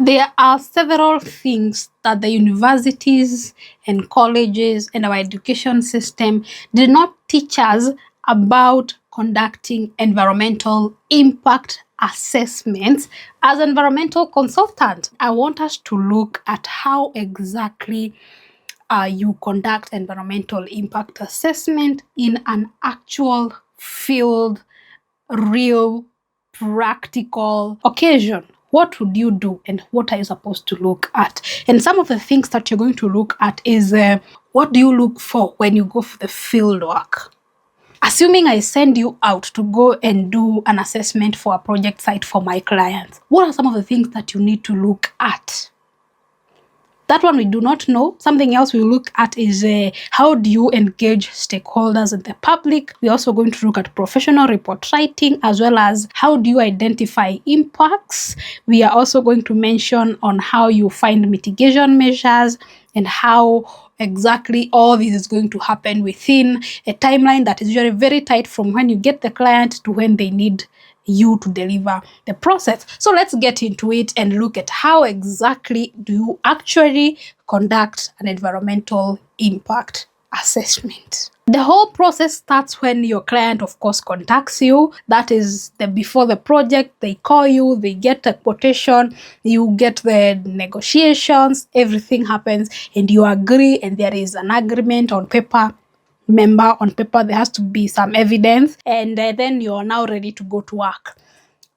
There are several things that the universities and colleges and our education system did not teach us about conducting environmental impact assessments. As environmental consultant, I want us to look at how exactly you conduct environmental impact assessment in an actual field, real, practical occasion. What would you do and what are you supposed to look at? And some of the things that you're going to look at is what do you look for when you go for the field work? Assuming I send you out to go and do an assessment for a project site for my clients, what are some of the things that you need to look at? That one we do not know. Something else we look at is how do you engage stakeholders and the public. We're also going to look at professional report writing, as well as how do you identify impacts. We are also going to mention on how you find mitigation measures and how exactly all this is going to happen within a timeline that is usually very tight from when you get the client to when they need you to deliver the process. So let's get into it and look at how exactly do you actually conduct an environmental impact assessment. The whole process starts when your client, of course, contacts you. That is before the project. They call you, they get a quotation, you get the negotiations, everything happens and you agree, and there is an agreement on paper. Remember, on paper there has to be some evidence, and then you're now ready to go to work.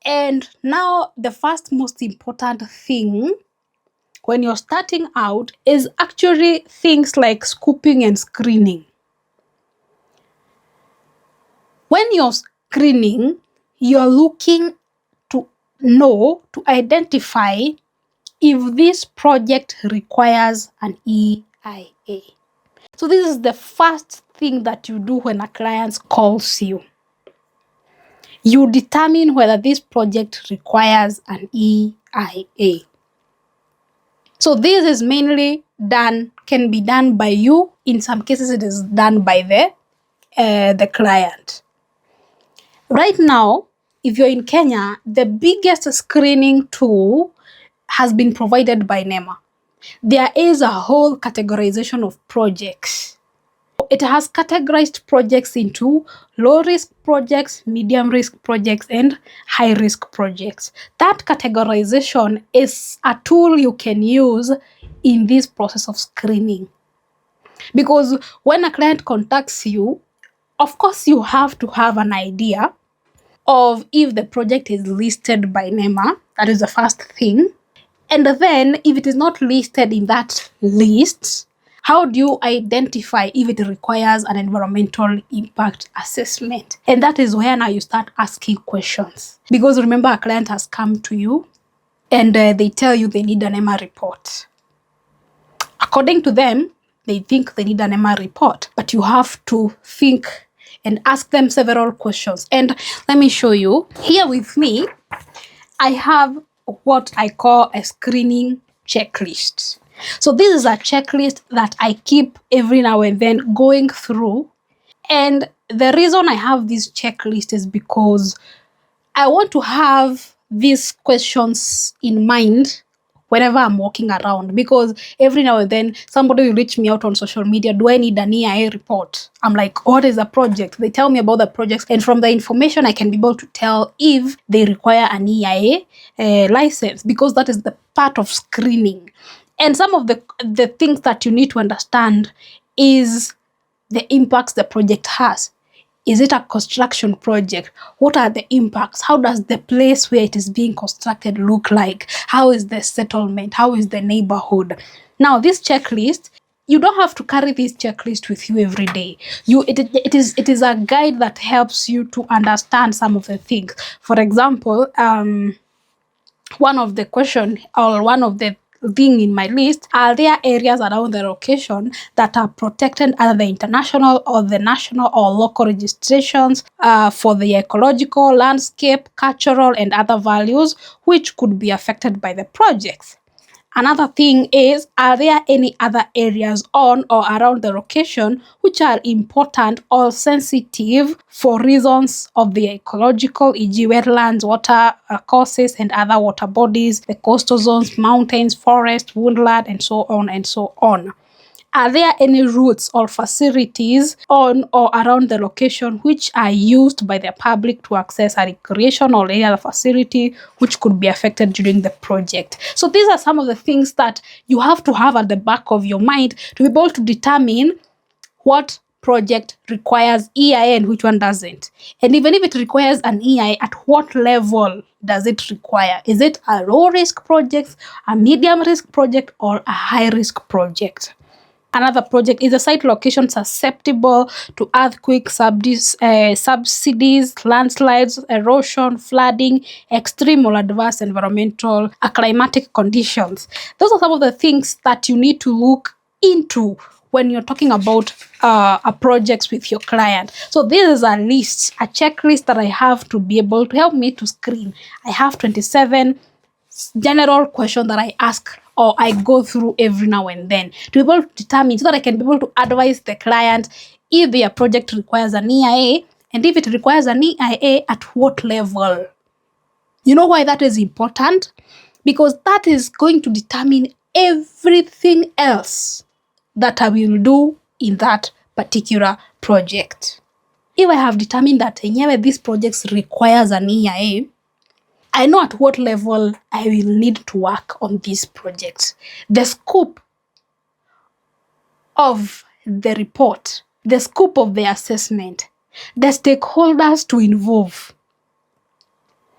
And now the first most important thing when you're starting out is actually things like scoping and screening. When you're screening, you're looking to identify if this project requires an EIA. So this is the first thing that you do when a client calls you. You determine whether this project requires an EIA. So this is mainly can be done by you. In some cases, it is done by the client. Right now, if you're in Kenya, the biggest screening tool has been provided by NEMA. There is a whole categorization of projects. It has categorized projects into low-risk projects, medium-risk projects, and high-risk projects. That categorization is a tool you can use in this process of screening. Because when a client contacts you, of course, you have to have an idea of if the project is listed by NEMA. That is the first thing. And then, if it is not listed in that list, how do you identify if it requires an environmental impact assessment? And that is where now you start asking questions. Because remember, a client has come to you and they tell you they need an NEMA report. According to them, they think they need an NEMA report, but you have to think and ask them several questions. And let me show you. Here with me, I have what I call a screening checklist. So this is a checklist that I keep every now and then going through. And the reason I have this checklist is because I want to have these questions in mind whenever I'm walking around, because every now and then somebody will reach me out on social media. Do I need an EIA report? I'm like, what is a project? They tell me about the projects, and from the information I can be able to tell if they require an EIA license, because that is the part of screening. And some of the things that you need to understand is the impacts the project has. Is it a construction project? What are the impacts? How does the place where it is being constructed look like? How is the settlement? How is the neighborhood? Now, this checklist, you don't have to carry this checklist with you every day. It is a guide that helps you to understand some of the things. For example, one of the question or one of the thing in my list, are there areas around the location that are protected under the international or the national or local registrations for the ecological, landscape, cultural, and other values which could be affected by the projects? Another thing is, are there any other areas on or around the location which are important or sensitive for reasons of the ecological, e.g. wetlands, water courses and other water bodies, the coastal zones, mountains, forest, woodland, and so on and so on? Are there any routes or facilities on or around the location which are used by the public to access a recreation or any other facility which could be affected during the project? So these are some of the things that you have to have at the back of your mind to be able to determine what project requires EIA and which one doesn't. And even if it requires an EIA, at what level does it require? Is it a low risk project, a medium risk project, or a high risk project? Another project is a site location susceptible to earthquake, subsidies, landslides, erosion, flooding, extreme or adverse environmental climatic conditions. Those are some of the things that you need to look into when you're talking about a project with your client. So this is a list, a checklist that I have to be able to help me to screen. I have 27 general questions that I ask or I go through every now and then to be able to determine, so that I can be able to advise the client if their project requires an EIA, and if it requires an EIA, at what level. You know why that is important? Because that is going to determine everything else that I will do in that particular project. If I have determined that this project requires an EIA, I know at what level I will need to work on this project. The scope of the report, the scope of the assessment, the stakeholders to involve.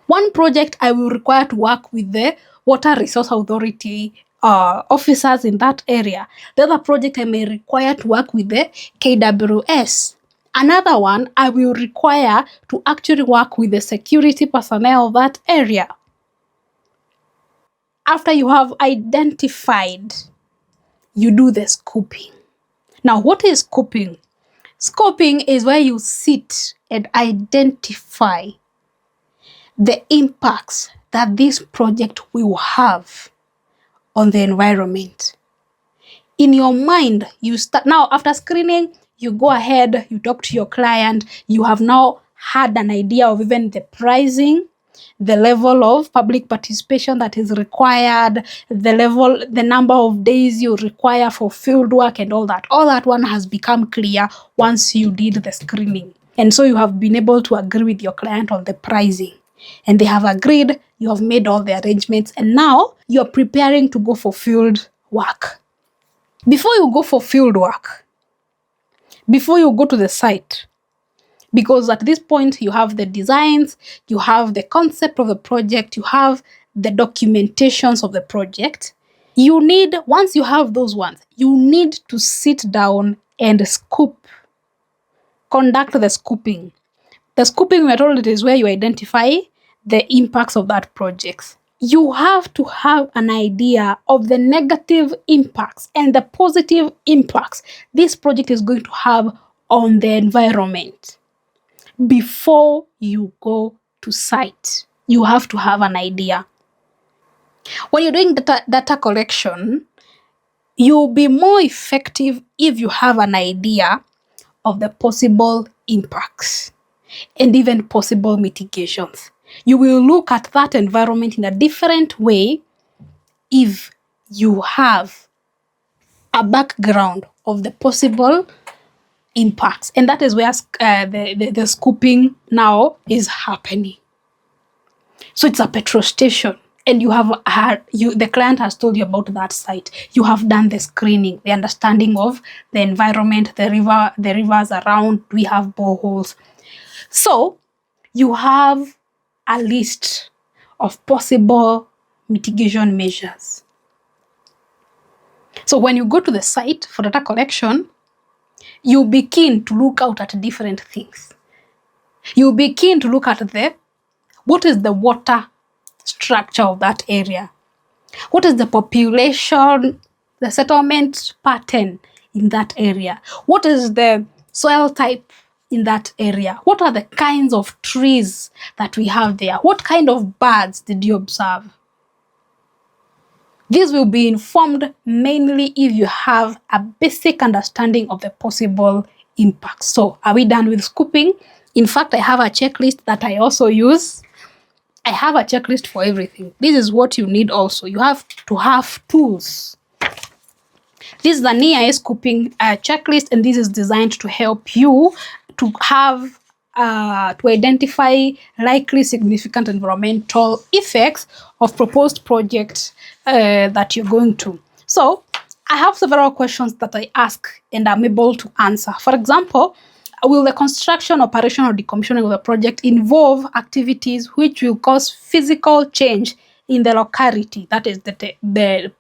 One project I will require to work with the Water Resource Authority officers in that area. The other project I may require to work with the KWS. Another one, I will require to actually work with the security personnel of that area. After you have identified, you do the scoping. Now, what is scoping? Scoping is where you sit and identify the impacts that this project will have on the environment. In your mind, you start now, after screening, you go ahead, you talk to your client, you have now had an idea of even the pricing, the level of public participation that is required, the number of days you require for field work and all that. All that one has become clear once you did the screening. And so you have been able to agree with your client on the pricing. And they have agreed, you have made all the arrangements, and now you're preparing to go for field work. Before you go for field work, before you go to the site, because at this point you have the designs, you have the concept of the project, you have the documentations of the project, you need, once you have those ones, you need to sit down and scope, conduct the scoping. The scoping method is where you identify the impacts of that project. You have to have an idea of the negative impacts and the positive impacts this project is going to have on the environment. Before you go to site, you have to have an idea. When you're doing data collection, you'll be more effective if you have an idea of the possible impacts and even possible mitigations. You will look at that environment in a different way if you have a background of the possible impacts. And that is where the scoping now is happening. So it's a petrol station, and you have the client has told you about that site. You have done the screening, the understanding of the environment, the rivers around. We have boreholes. So you have a list of possible mitigation measures. So when you go to the site for data collection, you'll be keen to look out at different things. You'll be keen to look at what is the water structure of that area? What is the population, the settlement pattern in that area? What is the soil type in that area? What are the kinds of trees that we have there? What kind of birds did you observe? This will be informed mainly if you have a basic understanding of the possible impacts. So are we done with scoping? In fact, I have a checklist that I also use. I have a checklist for everything. This is what you need also. You have to have tools. This is an EIA scoping checklist, and this is designed to help you to have to identify likely significant environmental effects of proposed projects that you're going to. So I have several questions that I ask and I'm able to answer. For example, will the construction, operation, or decommissioning of the project involve activities which will cause physical change in the locality? That is the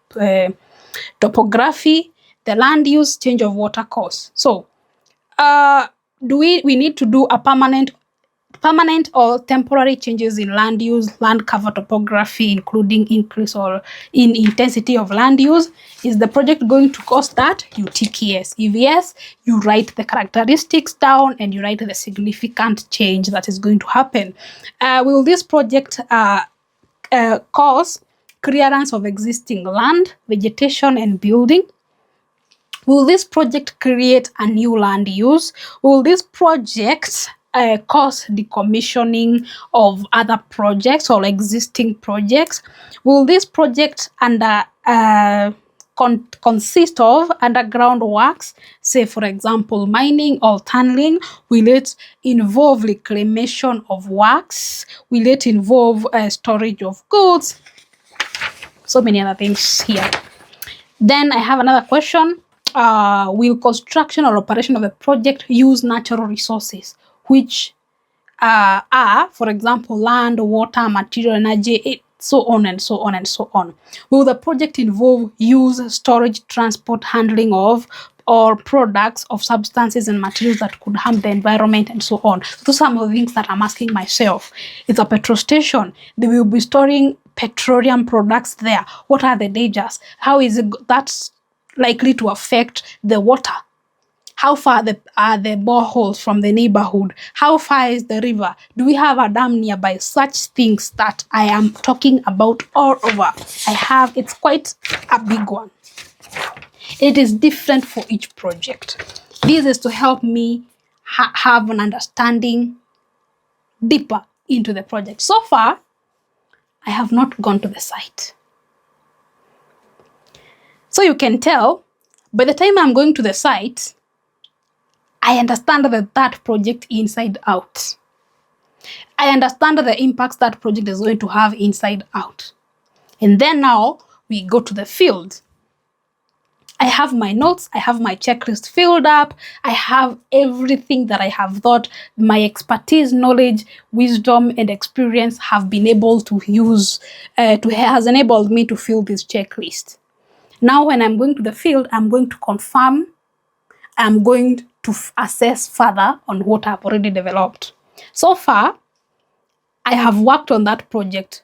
topography, the land use, change of water course. So do we need to do a permanent or temporary changes in land use, land cover, topography, including increase or in intensity of land use? Is the project going to cause that? You tick yes. If yes, you write the characteristics down and you write the significant change that is going to happen. Will this project cause clearance of existing land, vegetation, and building? Will this project create a new land use? Will this project cause decommissioning of other projects or existing projects? Will this project consist of underground works, say for example mining or tunneling? Will it involve reclamation of works? Will it involve storage of goods? So many other things here. Then I have another question. Will construction or operation of the project use natural resources, which are, for example, land, water, material, energy, so on and so on and so on? Will the project involve use, storage, transport, handling of or products of substances and materials that could harm the environment and so on? Those are some of the things that I'm asking myself. It's a petrol station. They will be storing petroleum products there. What are the dangers? How is it that's likely to affect the water? How far are the boreholes from the neighborhood? How far is the river? Do we have a dam nearby? Such things that I am talking about all over. It's quite a big one. It is different for each project. This is to help me have an understanding deeper into the project. So far, I have not gone to the site. So you can tell, by the time I'm going to the site, I understand that project inside out. I understand the impacts that project is going to have inside out. And then now we go to the field. I have my notes, I have my checklist filled up, I have everything that I have thought my expertise, knowledge, wisdom, and experience have been able to use, has enabled me to fill this checklist. Now, when I'm going to the field, I'm going to confirm, I'm going to assess further on what I've already developed. So far, I have worked on that project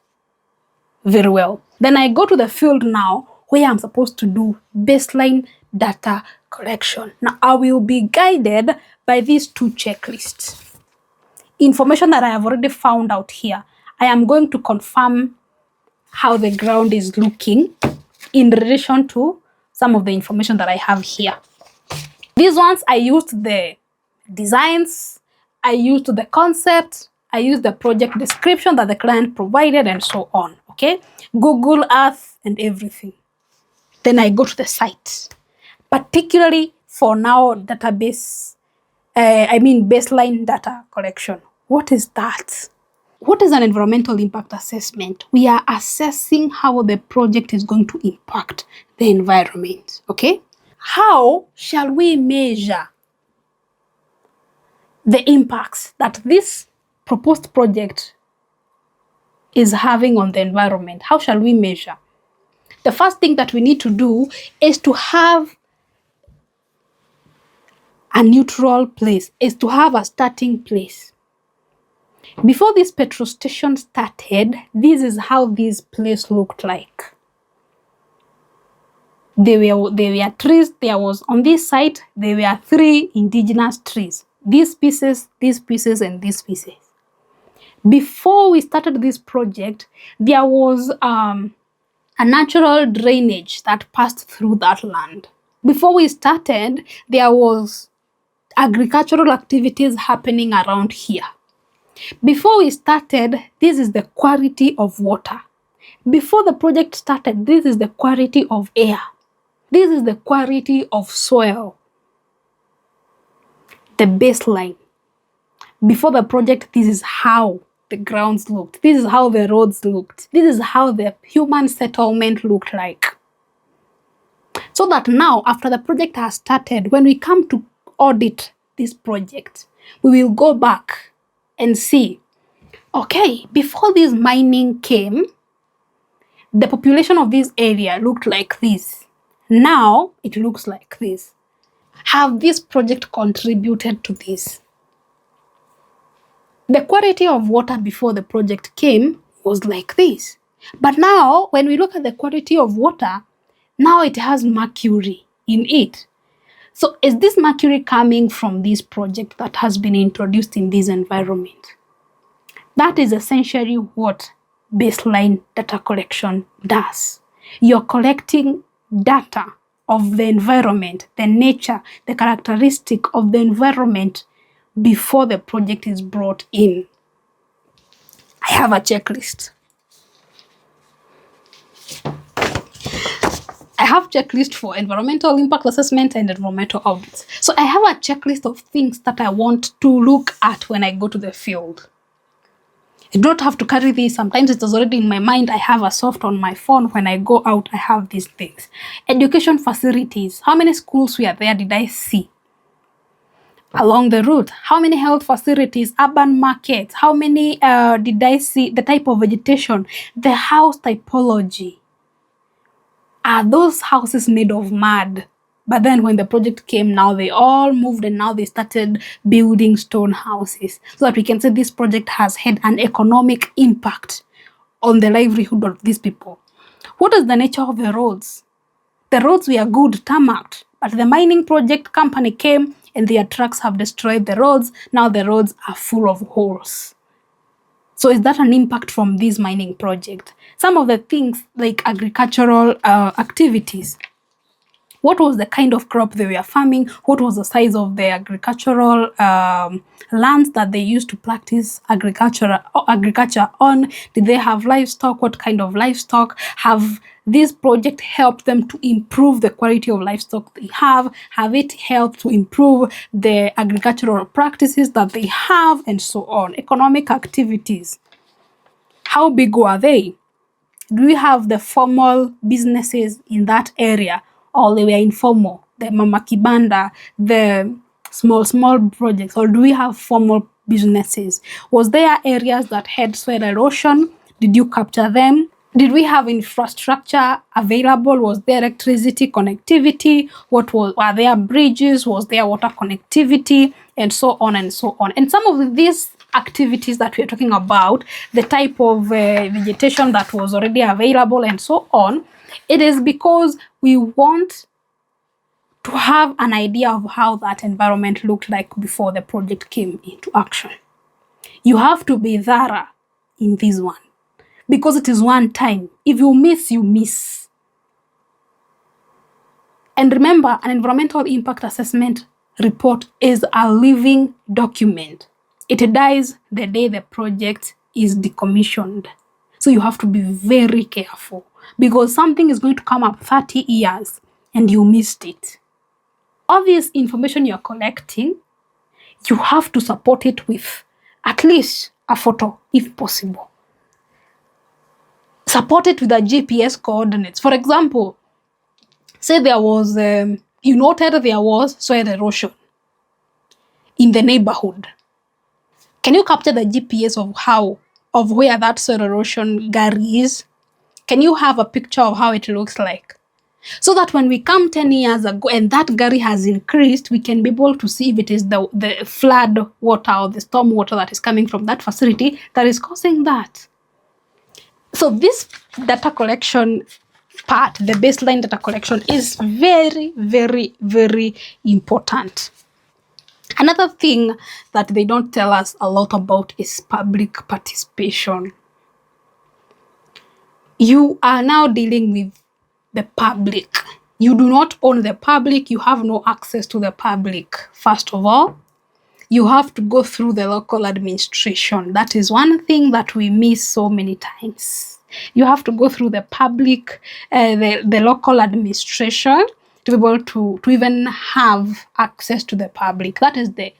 very well. Then I go to the field now where I'm supposed to do baseline data collection. Now, I will be guided by these two checklists. Information that I have already found out here, I am going to confirm how the ground is looking in relation to some of the information that I have here. These ones, I used the designs, I used the concept, I used the project description that the client provided, and so on, okay? Google Earth and everything. Then I go to the site, particularly for now baseline data collection. What is that? What is an environmental impact assessment? We are assessing how the project is going to impact the environment, okay? How shall we measure the impacts that this proposed project is having on the environment? How shall we measure? The first thing that we need to do is to have a neutral place, is to have a starting place. Before this petrol station started, this is how this place looked like. There were trees. There was, on this site, there were 3 indigenous trees. These pieces, and these pieces. Before we started this project, there was a a natural drainage that passed through that land. Before we started, there was agricultural activities happening around here. Before we started, this is the quality of water. Before the project started, this is the quality of air. This is the quality of soil. The baseline. Before the project, this is how the grounds looked. This is how the roads looked. This is how the human settlement looked like. So that now, after the project has started, when we come to audit this project, we will go back and see, okay, before this mining came, the population of this area looked like this. Now it looks like this. Have this project contributed to this? The quality of water before the project came was like this. But now, when we look at the quality of water, now it has mercury in it. So is this mercury coming from this project that has been introduced in this environment? That is essentially what baseline data collection does. You're collecting data of the environment, the nature, the characteristic of the environment before the project is brought in. I have a checklist. I have checklist for environmental impact assessment and environmental audits. So I have a checklist of things that I want to look at when I go to the field. I don't have to carry this. Sometimes it is already in my mind. I have a soft on my phone. When I go out, I have these things. Education facilities. How many schools were there did I see along the route? How many health facilities, urban markets? How many did I see? The type of vegetation, the house typology. Are those houses made of mud? But then when the project came, now they all moved and now they started building stone houses. So that we can say this project has had an economic impact on the livelihood of these people. What is the nature of the roads? The roads were good, tarmacked, but the mining project company came and their trucks have destroyed the roads. Now the roads are full of holes. So is that an impact from this mining project? Some of the things like agricultural activities. What was the kind of crop they were farming? What was the size of the agricultural lands that they used to practice agriculture on? Did they have livestock? What kind of livestock? Have this project helped them to improve the quality of livestock they have? Have it helped to improve the agricultural practices that they have, and so on? Economic activities. How big were they? Do we have the formal businesses in that area, or they were informal, the mama kibanda, the small projects, or do we have formal businesses? Was there areas that had soil erosion? Did you capture them? Did we have infrastructure available? Was there electricity connectivity? Were there bridges? Was there water connectivity? And so on and so on. And some of these activities that we're talking about, the type of vegetation that was already available and so on, it is because we want to have an idea of how that environment looked like before the project came into action. You have to be thorough in this one because it is one time. If you miss, you miss. And remember, an environmental impact assessment report is a living document. It dies the day the project is decommissioned. So you have to be very careful because something is going to come up 30 years and you missed it. All this information you're collecting, you have to support it with at least a photo if possible. Support it with a GPS coordinates. For example, say there was, you noted there was soil erosion in the neighborhood. Can you capture the GPS of where that soil erosion gully is? Can you have a picture of how it looks like? So that when we come 10 years ago and that gully has increased, we can be able to see if it is the flood water or the storm water that is coming from that facility that is causing that. So this data collection part, the baseline data collection, is very, very, very important. Another thing that they don't tell us a lot about is public participation. you are now dealing with the public. You do not own the public. You have no access to the public. First of all, you have to go through the local administration. That is one thing that we miss so many times. You have to go through the public, the local administration to be able to even have access to the public. That is the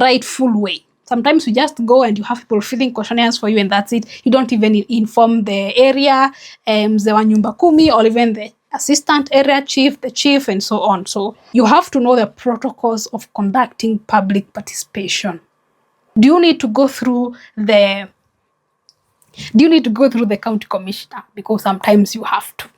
rightful way. Sometimes you just go and you have people filling questionnaires for you and that's it. You don't even inform the area, mzee wa nyumba kumi, or even the assistant area chief, the chief, and so on. So you have to know the protocols of conducting public participation. Do you need to go through the county commissioner? Because sometimes you have to.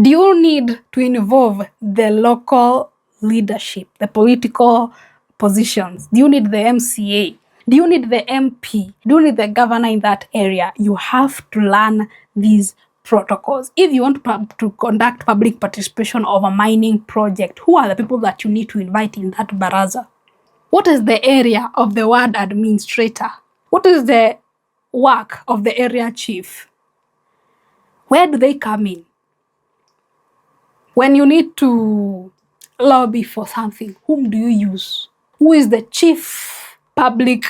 Do you need to involve the local leadership, the political positions? Do you need the MCA? Do you need the MP? Do you need the governor in that area? You have to learn these protocols. If you want to conduct public participation of a mining project, who are the people that you need to invite in that baraza? What is the area of the ward administrator? What is the work of the area chief? Where do they come in? When you need to lobby for something, whom do you use? Who is the chief public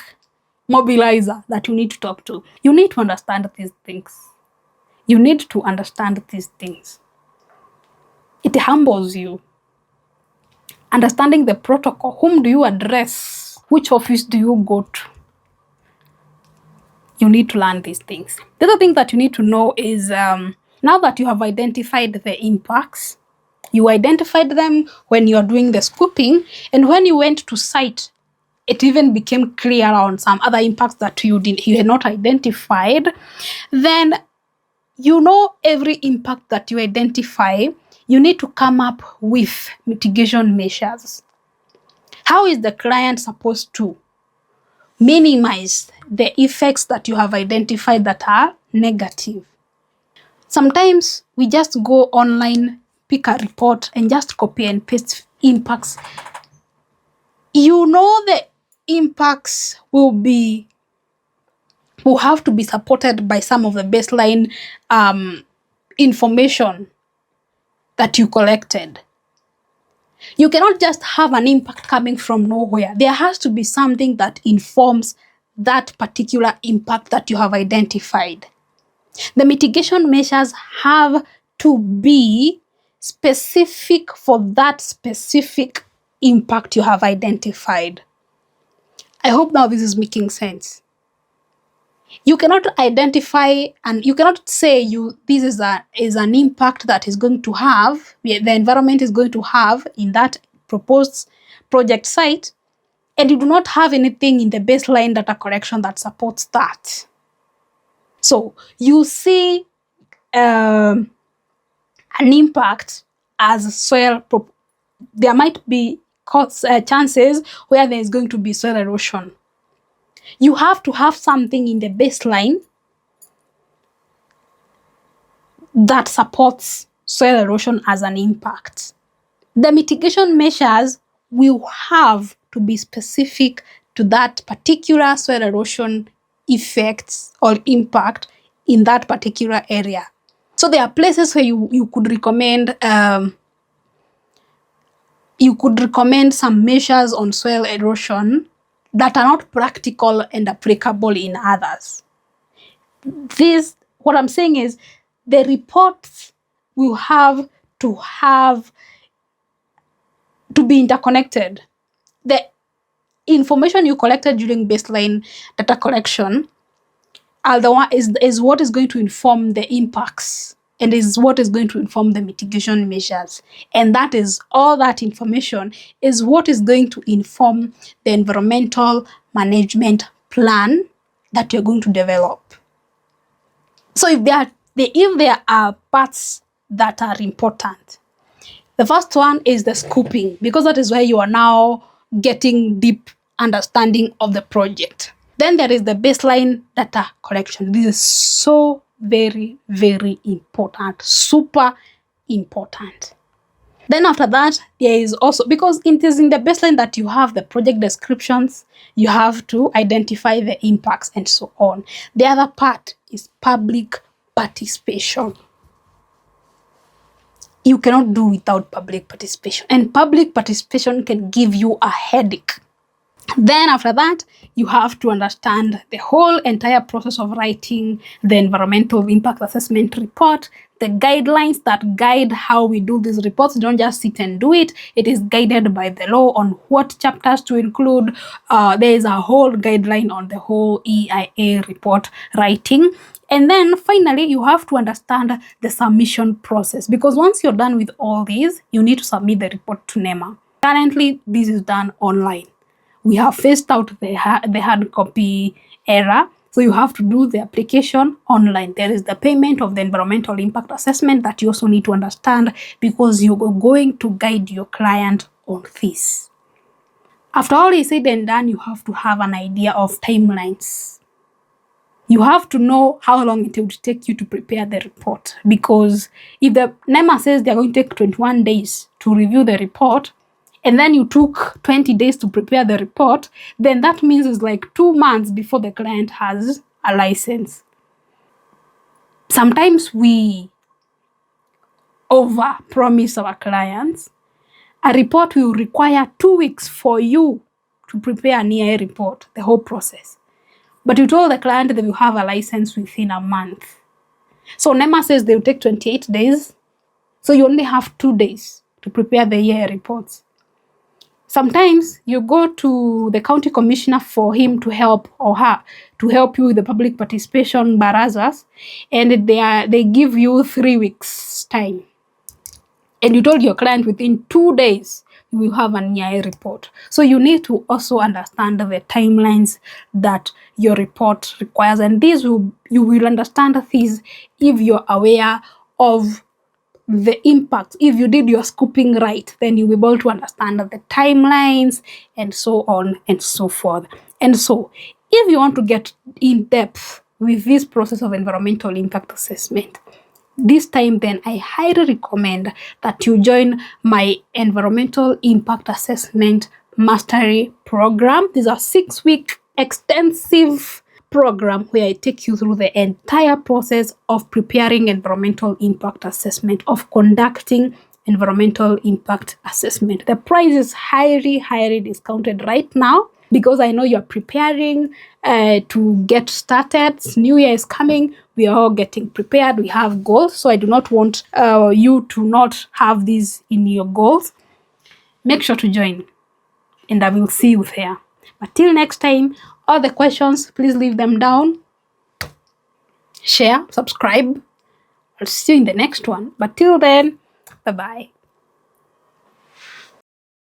mobilizer that you need to talk to? You need to understand these things. You need to understand these things. It humbles you. Understanding the protocol. Whom do you address? Which office do you go to? You need to learn these things. The other thing that you need to know is now that you have identified the impacts, you identified them when you are doing the scoping, and when you went to site, it even became clear on some other impacts that you had not identified. Then you know every impact that you identify, you need to come up with mitigation measures. How is the client supposed to minimize the effects that you have identified that are negative? Sometimes we just go online, pick a report, and just copy and paste impacts. You know the impacts will have to be supported by some of the baseline information that you collected. You cannot just have an impact coming from nowhere. There has to be something that informs that particular impact that you have identified. The mitigation measures have to be specific for that specific impact you have identified. I hope now this is making sense. You cannot identify and you cannot say this is an impact that is going to have, the environment is going to have in that proposed project site, and you do not have anything in the baseline data collection that supports that. So you see an impact as soil. There might be chances where there is going to be soil erosion. You have to have something in the baseline that supports soil erosion as an impact. The mitigation measures will have to be specific to that particular soil erosion effects or impact in that particular area. So there are places where you could recommend some measures on soil erosion that are not practical and applicable in others. What I'm saying is the reports will have to be interconnected. The information you collected during baseline data collection is what is going to inform the impacts and is what is going to inform the mitigation measures. And that is all that information is what is going to inform the environmental management plan that you're going to develop. So if there are parts that are important, the first one is the scoping, because that is where you are now getting deep understanding of the project. Then there is the baseline data collection. This is so very, very important, super important. Then after that, there is also, because it is in the baseline that you have the project descriptions, you have to identify the impacts and so on. The other part is public participation. You cannot do without public participation, and public participation can give you a headache. Then after that, you have to understand the whole entire process of writing the environmental impact assessment report, the guidelines that guide how we do these reports. Don't just sit and do it. It is guided by the law on what chapters to include. There is a whole guideline on the whole EIA report writing. And then finally, you have to understand the submission process, because once you're done with all these, you need to submit the report to NEMA. Currently, this is done online. We have phased out the hard copy era, so you have to do the application online. There is the payment of the environmental impact assessment that you also need to understand, because you're going to guide your client on this. After all is said and done, you have to have an idea of timelines. You have to know how long it would take you to prepare the report, because if the NEMA says they're going to take 21 days to review the report, and then you took 20 days to prepare the report, then that means it's like 2 months before the client has a license. Sometimes we over-promise our clients. A report will require 2 weeks for you to prepare an EIA report, the whole process. But you told the client that you have a license within a month. So NEMA says they will take 28 days. So you only have 2 days to prepare the EIA reports. Sometimes you go to the county commissioner for him to help, or her to help you with the public participation barazas, and they give you 3 weeks time. And you told your client within 2 days you will have an EIA report. So you need to also understand the timelines that your report requires, and you will understand these if you're aware of the impact. If you did your scoping right, then you'll be able to understand the timelines and so on and so forth. And so, if you want to get in depth with this process of environmental impact assessment, this time then I highly recommend that you join my environmental impact assessment mastery program. This is a 6-week extensive program where I take you through the entire process of preparing environmental impact assessment, of conducting environmental impact assessment. The price is highly discounted right now, because I know you're preparing to get started. New Year is coming. We are all getting prepared. We have goals. So I do not want you to not have these in your goals. Make sure to join, and I will see you there. But till next time, all the questions, please leave them down. Share, subscribe. I'll see you in the next one. But till then, bye-bye.